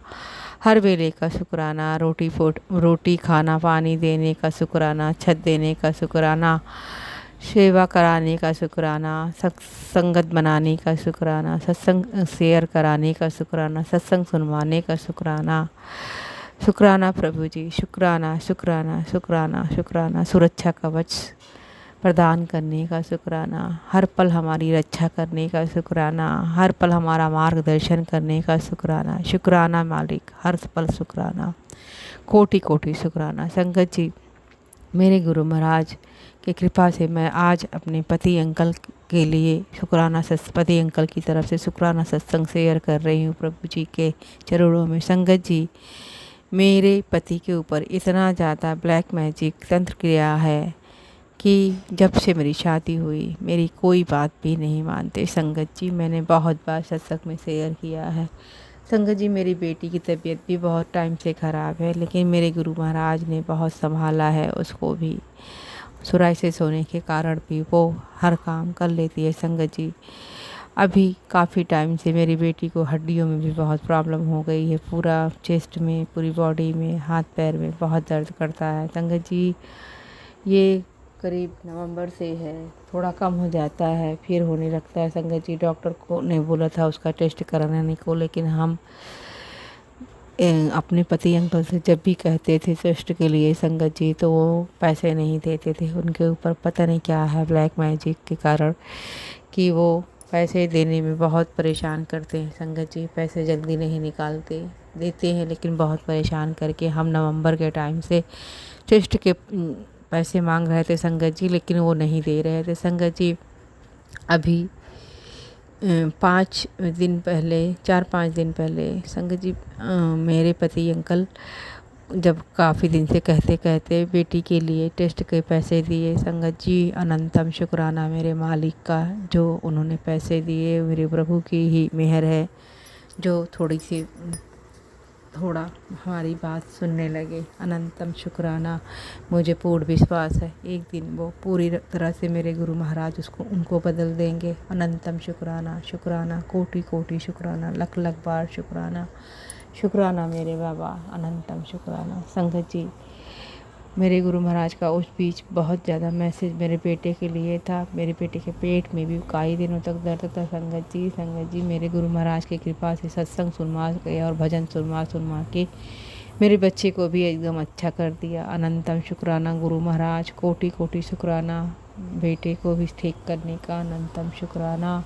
हर वेले का शुक्राना, रोटी खाना पानी देने का शुक्राना, छत देने का शुक्राना, सेवा कराने का शुक्राना, संगत बनाने का शुक्राना, सत्संग शेयर कराने का शुक्राना, सत्संग सुनवाने का शुक्राना, शुक्राना प्रभु जी, शुक्राना शुक्राना शुक्राना शुक्राना, सुरक्षा कवच प्रदान करने का शुक्राना, हर पल हमारी रक्षा करने का शुक्राना, हर पल हमारा मार्गदर्शन करने का शुक्राना, शुक्राना मालिक, हर पल शुक्राना, कोटि कोटि शुक्राना। संगत जी, मेरे गुरु महाराज की कृपा से मैं आज अपने पति अंकल के लिए शुक्राना पति अंकल की तरफ से शुक्राना सत्संग शेयर कर रही हूँ प्रभु जी के चरणों में। संगत जी, मेरे पति के ऊपर इतना ज़्यादा ब्लैक मैजिक तंत्र क्रिया है कि जब से मेरी शादी हुई मेरी कोई बात भी नहीं मानते। संगत जी, मैंने बहुत बार सत्संग में शेयर किया है। संगत जी, मेरी बेटी की तबीयत भी बहुत टाइम से ख़राब है, लेकिन मेरे गुरु महाराज ने बहुत संभाला है उसको भी। सोराइसिस होने के कारण भी वो हर काम कर लेती है। संगत जी, अभी काफ़ी टाइम से मेरी बेटी को हड्डियों में भी बहुत प्रॉब्लम हो गई है, पूरा चेस्ट में, पूरी बॉडी में, हाथ पैर में बहुत दर्द करता है। संगत जी, ये करीब नवंबर से है, थोड़ा कम हो जाता है फिर होने लगता है। संगत जी, डॉक्टर को ने बोला था उसका टेस्ट कराने को, लेकिन हम अपने पति अंकल से जब भी कहते थे टेस्ट के लिए संगत जी, तो वो पैसे नहीं देते थे। उनके ऊपर पता नहीं क्या है ब्लैक मैजिक के कारण कि वो पैसे देने में बहुत परेशान करते हैं। संगत जी, पैसे जल्दी नहीं निकालते, देते हैं लेकिन बहुत परेशान करके। हम नवंबर के टाइम से टेस्ट के पैसे मांग रहे थे संगत जी, लेकिन वो नहीं दे रहे थे। संगत जी, अभी 4-5 दिन पहले संगत जी, मेरे पति अंकल जब काफ़ी दिन से कहते कहते बेटी के लिए टेस्ट के पैसे दिए। संगत जी, अनंतम शुक्राना मेरे मालिक का, जो उन्होंने पैसे दिए मेरे प्रभु की ही मेहर है, जो थोड़ा हमारी बात सुनने लगे। अनंतम शुक्राना, मुझे पूर्ण विश्वास है एक दिन वो पूरी तरह से मेरे गुरु महाराज उनको बदल देंगे। अनंतम शुक्राना, शुक्राना, कोटि कोटि शुक्राना, लख लख बार शुक्राना, शुक्राना मेरे बाबा, अनंतम शुक्राना। संगत जी, मेरे गुरु महाराज का उस बीच बहुत ज़्यादा मैसेज मेरे बेटे के लिए था। मेरे बेटे के पेट में भी कई दिनों तक दर्द था। संगत जी, मेरे गुरु महाराज की कृपा से सत्संग सुनवा के और भजन सुनवा के मेरे बच्चे को भी एकदम अच्छा कर दिया। अनंतम शुक्राना गुरु महाराज, कोटि कोटि शुक्राना बेटे को भी ठीक करने का, अनंतम शुक्राना।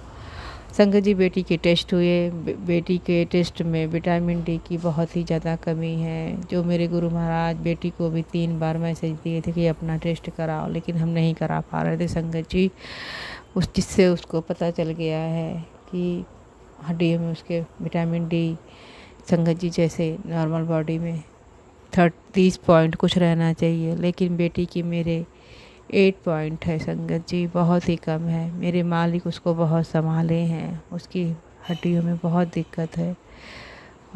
संगत जी, बेटी के टेस्ट हुए, बेटी के टेस्ट में विटामिन डी की बहुत ही ज़्यादा कमी है, जो मेरे गुरु महाराज बेटी को भी 3 बार मैसेज दिए थे कि अपना टेस्ट कराओ, लेकिन हम नहीं करा पा रहे थे। संगत जी, जिससे उसको पता चल गया है कि हड्डियों में उसके विटामिन डी संगत जी जैसे नॉर्मल बॉडी में 30 पॉइंट कुछ रहना चाहिए, लेकिन बेटी की मेरे 8 पॉइंट है। संगत जी, बहुत ही कम है। मेरे मालिक उसको बहुत संभाले हैं, उसकी हड्डियों में बहुत दिक्कत है,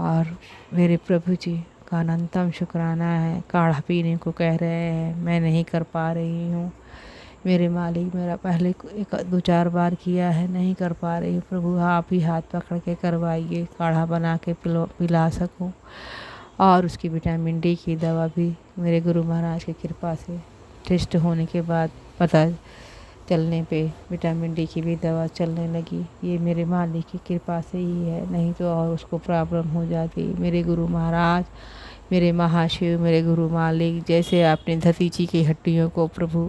और मेरे प्रभु जी का अनंतम शुक्राना है। काढ़ा पीने को कह रहे हैं, मैं नहीं कर पा रही हूँ। मेरे मालिक, मेरा पहले 2-4 बार किया है, नहीं कर पा रही हूँ। प्रभु, आप ही हाथ पकड़ के करवाइए, काढ़ा बना के पिला सकूँ, और उसकी विटामिन डी की दवा भी मेरे गुरु महाराज की कृपा से टेस्ट होने के बाद पता चलने पे विटामिन डी की भी दवा चलने लगी। ये मेरे मालिक की कृपा से ही है, नहीं तो और उसको प्रॉब्लम हो जाती। मेरे गुरु महाराज, मेरे महाशिव, मेरे गुरु मालिक, जैसे आपने धतीची की हड्डियों को प्रभु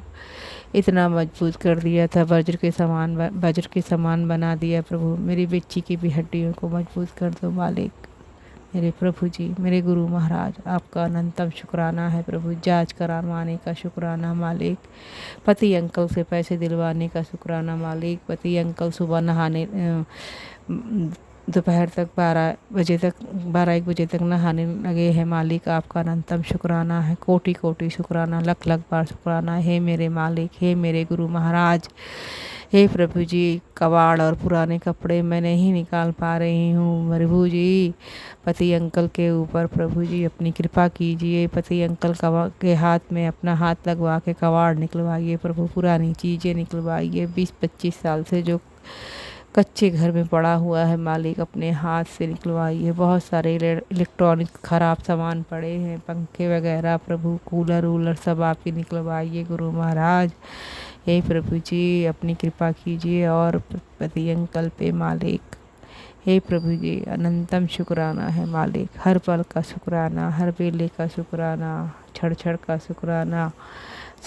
इतना मजबूत कर दिया था, वज्र के समान बना दिया प्रभु, मेरी बच्ची की भी हड्डियों को मजबूत कर दो मालिक। मेरे प्रभु जी, मेरे गुरु महाराज, आपका अनंतम शुक्राना है प्रभु। जांच करवाने का शुक्राना मालिक, पति अंकल से पैसे दिलवाने का शुक्राना मालिक। पति अंकल सुबह दोपहर तक 12-1 बजे तक नहाने लगे हैं। मालिक आपका अनंतम शुक्राना है, कोटि कोटि शुक्राना, लख लख बार शुक्राना। हे मेरे मालिक, हे मेरे गुरु महाराज, हे प्रभु जी, कबाड़ और पुराने कपड़े मैं नहीं निकाल पा रही हूँ। प्रभु जी, पति अंकल के ऊपर प्रभु जी अपनी कृपा कीजिए। पति अंकल के हाथ में अपना हाथ लगवा के कबाड़ निकलवाइए प्रभु, पुरानी चीज़ें निकलवाइए। 20-25 साल से जो कच्चे घर में पड़ा हुआ है मालिक, अपने हाथ से निकलवाइए। बहुत सारे इलेक्ट्रॉनिक ख़राब सामान पड़े हैं, पंखे वगैरह प्रभु, कूलर वूलर सब आप ही निकलवाइए गुरु महाराज। हे प्रभु जी, अपनी कृपा कीजिए और पति अंकल पे मालिक। हे प्रभु जी, अनंतम शुक्राना है मालिक, हर पल का शुक्राना, हर बेले का शुक्राना, क्षण क्षण का शुक्राना,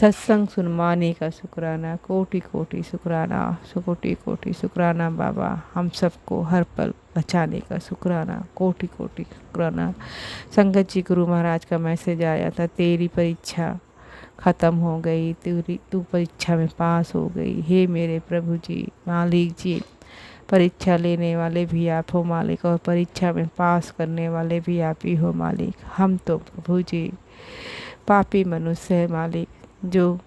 सत्संग सुनवाने का शुक्राना, कोटि कोटि शुक्राना, कोटि कोटि शुक्राना बाबा। हम सबको हर पल बचाने का शुक्राना, कोटि कोटि शुक्राना। संगत जी, गुरु महाराज का मैसेज आया था, तेरी परीक्षा ख़त्म हो गई, तू परीक्षा में पास हो गई। हे मेरे प्रभु जी, मालिक जी, परीक्षा लेने वाले भी आप हो मालिक, और परीक्षा में पास करने वाले भी आप ही हो मालिक। हम तो प्रभु जी पापी मनुष्य है मालिक, जो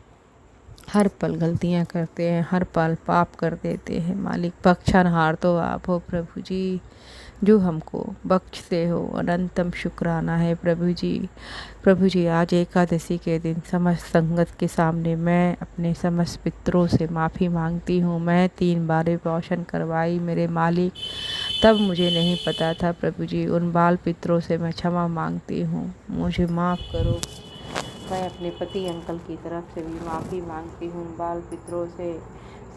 हर पल गलतियां करते हैं, हर पल पाप कर देते हैं मालिक। बख्शनहार तो आप हो प्रभु जी, जो हमको बख्शते हो। अनंतम शुक्राना है प्रभु जी। प्रभु जी, आज एकादशी के दिन समस्त संगत के सामने मैं अपने समस्त पितरों से माफ़ी मांगती हूँ। मैं 3 बार पोषण करवाई मेरे मालिक, तब मुझे नहीं पता था प्रभु जी। उन बाल पितरों से मैं क्षमा मांगती हूँ, मुझे माफ़ करो। मैं अपने पति अंकल की तरफ से भी माफ़ी मांगती हूँ बाल पितरों से।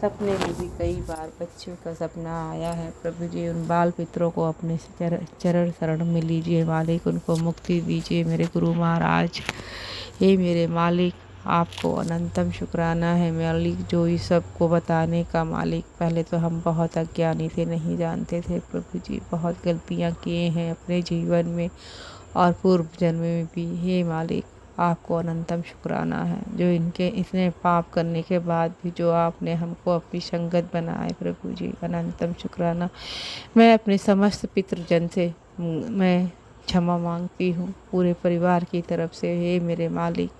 सपने में भी कई बार बच्चों का सपना आया है प्रभु जी। उन बाल पितरों को अपने चरण शरण में लीजिए मालिक, उनको मुक्ति दीजिए मेरे गुरु महाराज। हे मेरे मालिक, आपको अनंतम शुक्राना है मालिक, जो इस सब को बताने का मालिक। पहले तो हम बहुत अज्ञानी थे, नहीं जानते थे प्रभु जी, बहुत गलतियाँ किए हैं अपने जीवन में और पूर्व जन्म में भी। हे मालिक, आपको अनंतम शुक्राना है, जो इसने पाप करने के बाद भी जो आपने हमको अपनी संगत बनाए प्रभु जी, अनंतम शुक्राना। मैं अपने समस्त पितृजन से मैं क्षमा मांगती हूँ पूरे परिवार की तरफ से। हे मेरे मालिक,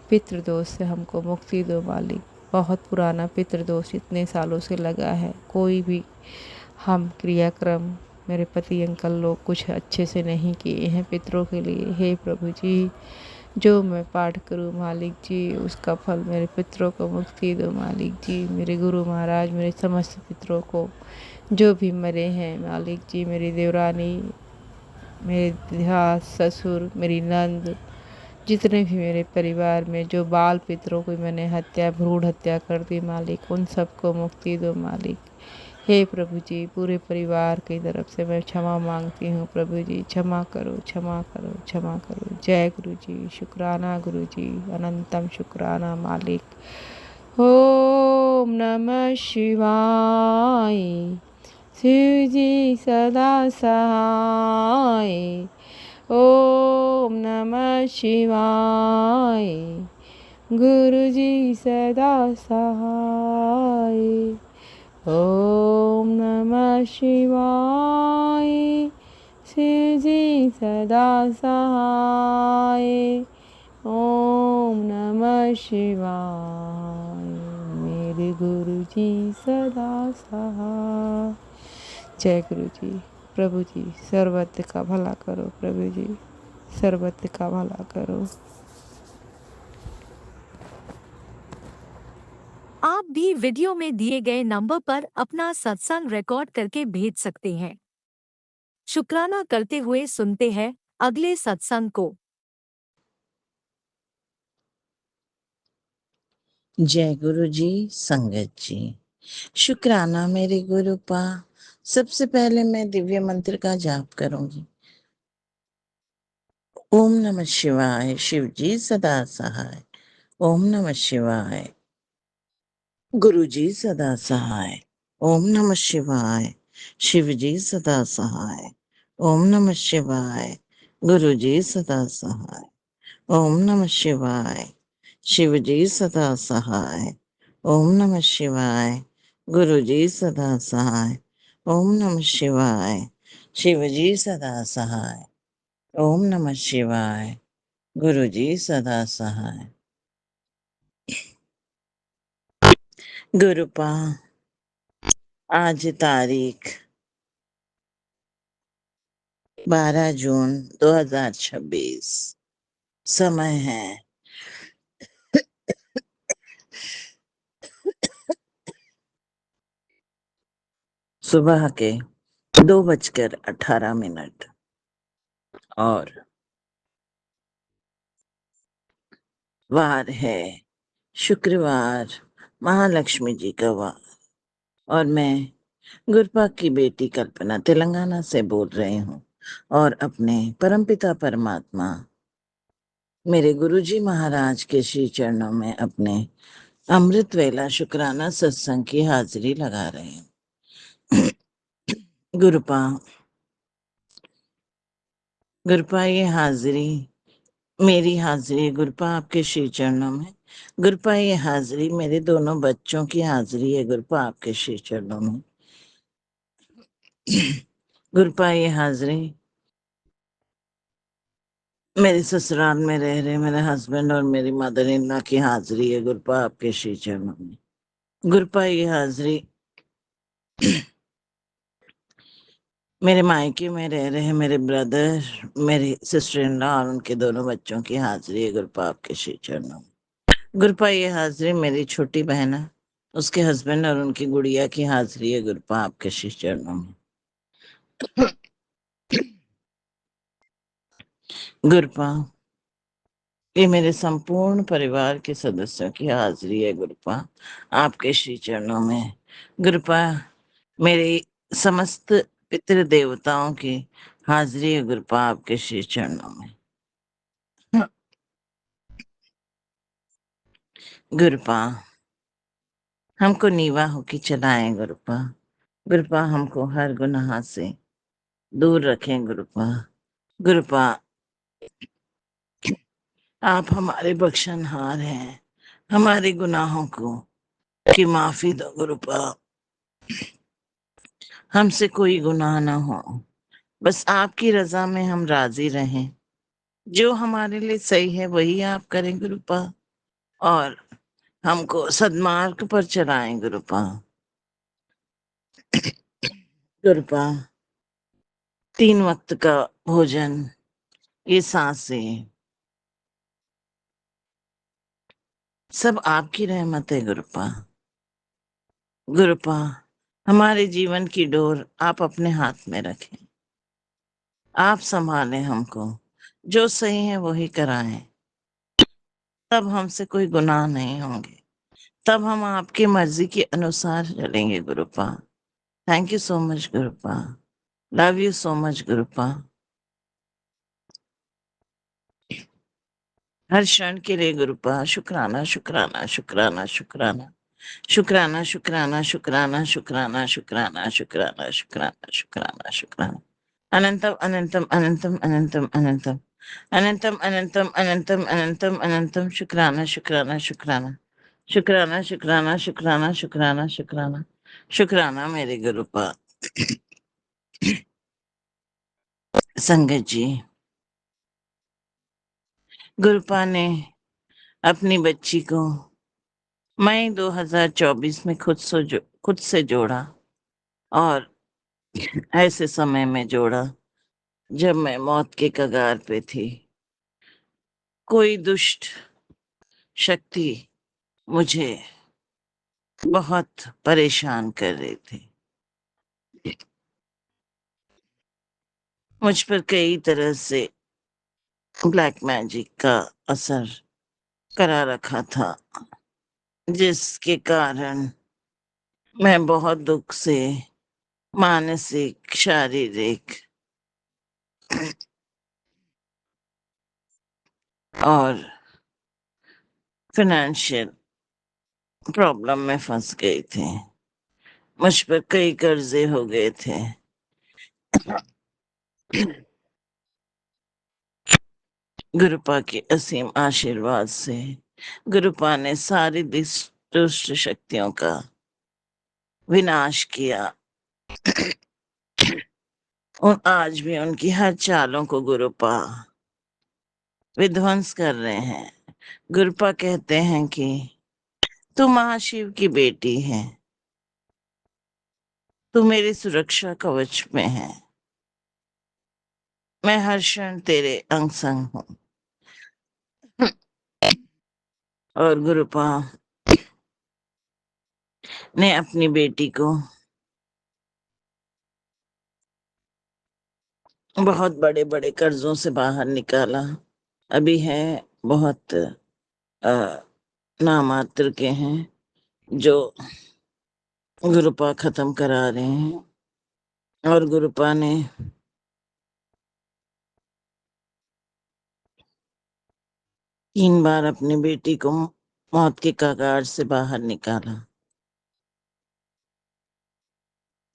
पितृदोष से हमको मुक्ति दो मालिक। बहुत पुराना पितृदोष इतने सालों से लगा है, कोई भी हम क्रियाक्रम मेरे पति अंकल लोग कुछ अच्छे से नहीं किए हैं पितरों के लिए। हे प्रभु जी, जो मैं पाठ करूं मालिक जी, उसका फल मेरे पितरों को मुक्ति दो मालिक जी। मेरे गुरु महाराज, मेरे समस्त पितरों को जो भी मरे हैं मालिक जी, मेरी देवरानी, मेरे सास ससुर, मेरी नंद, जितने भी मेरे परिवार में जो बाल पितरों को मैंने भ्रूण हत्या कर दी मालिक, उन सबको मुक्ति दो मालिक। हे प्रभु जी, पूरे परिवार की तरफ से मैं क्षमा मांगती हूँ प्रभु जी, क्षमा करो, क्षमा करो, क्षमा करो। जय गुरु जी, शुक्राना गुरु जी, अनंतम शुक्राना मालिक। ओम नमः शिवाय, शिव जी सदा सहाय। ओम नमः शिवाय, गुरु जी सदा सहाय। ओम नमः शिवाय, शिव जी सदा सहाय। ओम नमः शिवाय, मेरे गुरु जी सदा सहाय। जय गुरु जी। प्रभु जी, सर्वत्र का भला करो प्रभु जी, सर्वत्र का भला करो। आप भी वीडियो में दिए गए नंबर पर अपना सत्संग रिकॉर्ड करके भेज सकते हैं। शुक्राना करते हुए सुनते हैं अगले सत्संग को। जय गुरु जी, संगत जी, शुक्राना मेरे गुरु पा। सबसे पहले मैं दिव्य मंत्र का जाप करूंगी। ओम नमः शिवाय, शिव जी सदा सहाय। ओम नमः शिवाय, गुरु जी सदा सहाय। ओम नमः शिवाय, शिव जी सदा सहाय। ओम नमः शिवाय, गुरु जी सदा सहाय। ओम नमः शिवाय, शिव जी सदा सहाय। ओम नमः शिवाय, गुरु जी सदा सहाय। ओम नमः शिवाय। शिवजी सदा सहाय। ओम नमः शिवाय। गुरुजी सदा सहाय। गुरुपा आज तारीख 12 जून 2026। समय है सुबह के 2:18 और वार है शुक्रवार, महालक्ष्मी जी का वार। और मैं गुरपा की बेटी कल्पना तेलंगाना से बोल रही हूँ और अपने परमपिता परमात्मा मेरे गुरुजी महाराज के श्री चरणों में अपने अमृत वेला शुक्राना सत्संग की हाजिरी लगा रहे हैं। गुरुपा गुरुपा ये हाजिरी मेरी हाजिरी, गुरुपा आपके श्री चरणों में। गुरुपा ये हाजिरी मेरे दोनों बच्चों की हाजिरी है, गुरुपा आपके श्री चरणों में। गुरुपा ये हाजिरी मेरे ससुराल में रह रहे मेरे हस्बैंड और मेरी मदर इन लॉ की हाजिरी है, गुरुपा आपके श्री चरणों में। गुरुपा ये हाजिरी मेरे मायके में रह रहे मेरे ब्रदर, मेरी सिस्टर इन लॉ और उनके दोनों बच्चों की हाजिरी है, गुरुपा आपके श्री चरणों में। गुरुपा ये हाजिरी मेरी छोटी बहन है, उसके हस्बैंड और उनकी गुड़िया की हाजिरी है, गुरुपा आपके श्री चरणों में। गुरुपा ये मेरे संपूर्ण परिवार के सदस्यों की हाजिरी है, गुरुपा आपके श्री चरणों में। गुरुपा मेरे समस्त पितृ देवताओं की हाजिरी है, गुरुपा आपके श्री चरणों में। गुरुपा हमको नीवा होके चलाएं, गुरुपा। गुरुपा हमको हर गुनाह से दूर रखें, गुरुपा। गुरुपा आप हमारे बख्शनहार हैं, हमारे गुनाहों को की माफी दो, गुरुपा। हमसे कोई गुनाह ना हो, बस आपकी रजा में हम राजी रहें। जो हमारे लिए सही है वही आप करें, गुरुपा, और हमको सद्मार्ग पर चलाएं, गुरुपा। गुरुपा 3 वक्त का भोजन, ये सांसें, सब आपकी रहमत है, गुरुपा। गुरुपा हमारे जीवन की डोर आप अपने हाथ में रखें, आप संभालें हमको, जो सही है वही कराएं, तब हमसे कोई गुनाह नहीं होंगे, तब हम आपकी मर्जी के अनुसार चलेंगे, Gurupa. Thank you so much, Gurupa. Love you so much, Gurupa. हर क्षण के लिए, गुरुपा, शुक्राना शुक्राना शुक्राना शुक्राना शुक्राना शुक्राना शुक्राना शुक्राना शुक्राना शुक्राना शुक्राना शुक्राना शुक्राना। अनंतम अनंतम अनंतम अनंतम अनंतम अनंतम अनंतम अनंतम अनंतम अनंतम शुक्राना शुक्राना शुक्राना शुक्राना शुक्राना शुक्राना शुक्राना शुक्राना शुक्राना मेरे गुरुपा। संगत जी, गुरुपा ने अपनी बच्ची को मई 2024 में खुद से जोड़ा, और ऐसे समय में जोड़ा जब मैं मौत के कगार पे थी। कोई दुष्ट शक्ति मुझे बहुत परेशान कर रही थी, मुझ पर कई तरह से ब्लैक मैजिक का असर करा रखा था, जिसके कारण मैं बहुत दुख से मानसिक, शारीरिक और फाइनेंशियल प्रॉब्लम में फंस गई थी। मुझ पर कई कर्जे हो गए थे। गुरुपा के असीम आशीर्वाद से गुरुपा ने सारी दुष्ट शक्तियों का विनाश किया, आज भी उनकी हर चालों को गुरुपा विध्वंस कर रहे हैं। गुरुपा कहते हैं कि तू महाशिव की बेटी है, तू मेरी सुरक्षा कवच में है, मैं हर क्षण तेरे अंग संग हूँ। और गुरुपा ने अपनी बेटी को बहुत बड़े बड़े कर्जों से बाहर निकाला। अभी है बहुत नामात्र के हैं जो गुरुपा खत्म करा रहे हैं। और गुरुपा ने तीन बार अपनी बेटी को मौत के कगार से बाहर निकाला।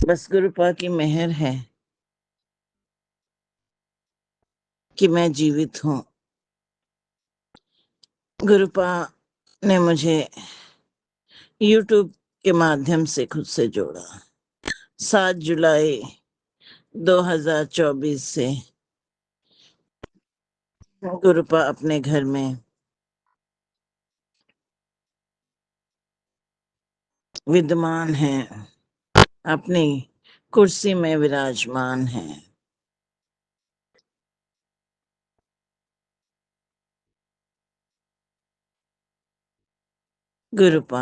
बस गुरुपा की मेहर है कि मैं जीवित हूँ। गुरुपा ने मुझे YouTube के माध्यम से खुद से जोड़ा। 7 जुलाई 2024 से गुरुपा अपने घर में विद्यमान है, अपनी कुर्सी में विराजमान है। गुरुपा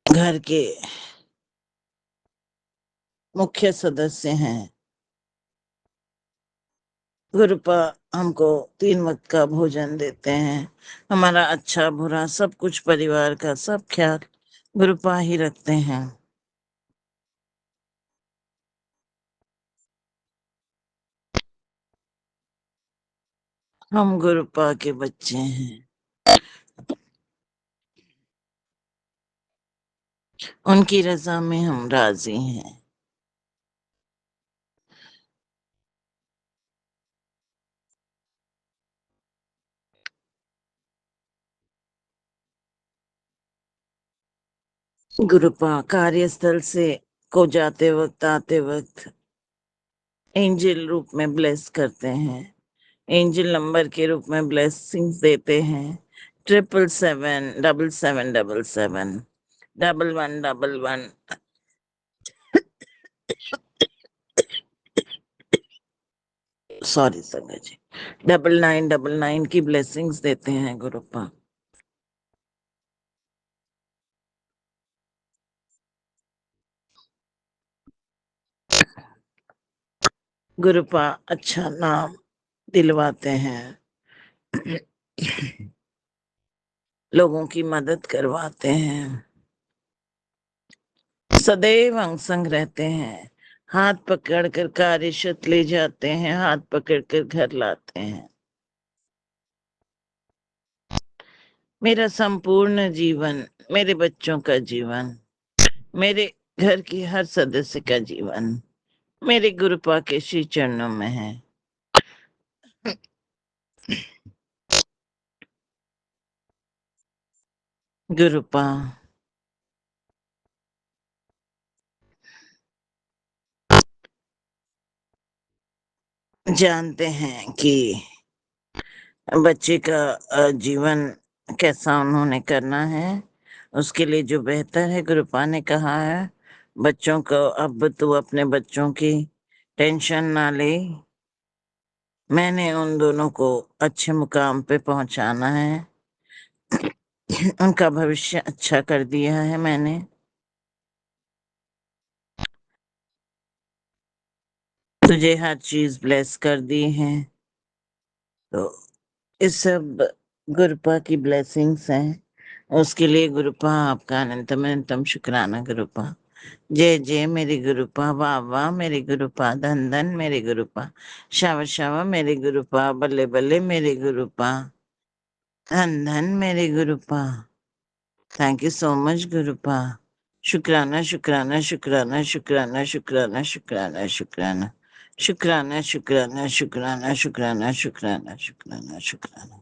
घर के मुख्य सदस्य हैं। गुरुपा हमको 3 वक्त का भोजन देते हैं। हमारा अच्छा बुरा सब कुछ परिवार का सब ख्याल गुरुपा ही रखते हैं। हम गुरुपा के बच्चे हैं। उनकी रजा में हम राजी हैं। गुरुपा कार्यस्थल से को जाते वक्त आते वक्त एंजल रूप में ब्लेस करते हैं। एंजल नंबर के रूप में ब्लेसिंग्स देते हैं। 777 1111 सॉरी संगत जी 9999 की ब्लेसिंग्स देते हैं गुरुपा। गुरुपा अच्छा नाम दिलवाते हैं, लोगों की मदद करवाते हैं, सदैव अंग संग रहते हैं, हाथ पकड़कर कार्यशत ले जाते हैं, हाथ पकड़कर घर लाते हैं। मेरा संपूर्ण जीवन, मेरे बच्चों का जीवन, मेरे घर की हर सदस्य का जीवन मेरे गुरुपा के श्री चरणों में है। गुरुपा जानते हैं कि बच्चे का जीवन कैसा उन्होंने करना है, उसके लिए जो बेहतर है गुरुपा ने कहा है। बच्चों को अब तू अपने बच्चों की टेंशन ना ले, मैंने उन दोनों को अच्छे मुकाम पे पहुंचाना है, उनका भविष्य अच्छा कर दिया है मैंने। तुझे हर चीज ब्लेस कर दी है। तो इस सब गुरुपा की ब्लेसिंग्स हैं। उसके लिए गुरुपा आपका अनंतम अनंतम शुक्राना गुरुपा। जय जय मेरे गुरुपा, वाह वाह मेरे गुरुपा, धन धन मेरे गुरुपा, शावा शावा मेरे गुरुपा, बल्ले बल्ले मेरे गुरुपा, धन धन मेरे गुरुपा। Thank you so much गुरुपा। शुक्राना शुक्राना शुक्राना शुक्राना शुक्राना शुक्राना शुक्राना शुक्राना शुक्राना शुक्राना शुक्राना शुक्राना शुक्राना शुक्राना।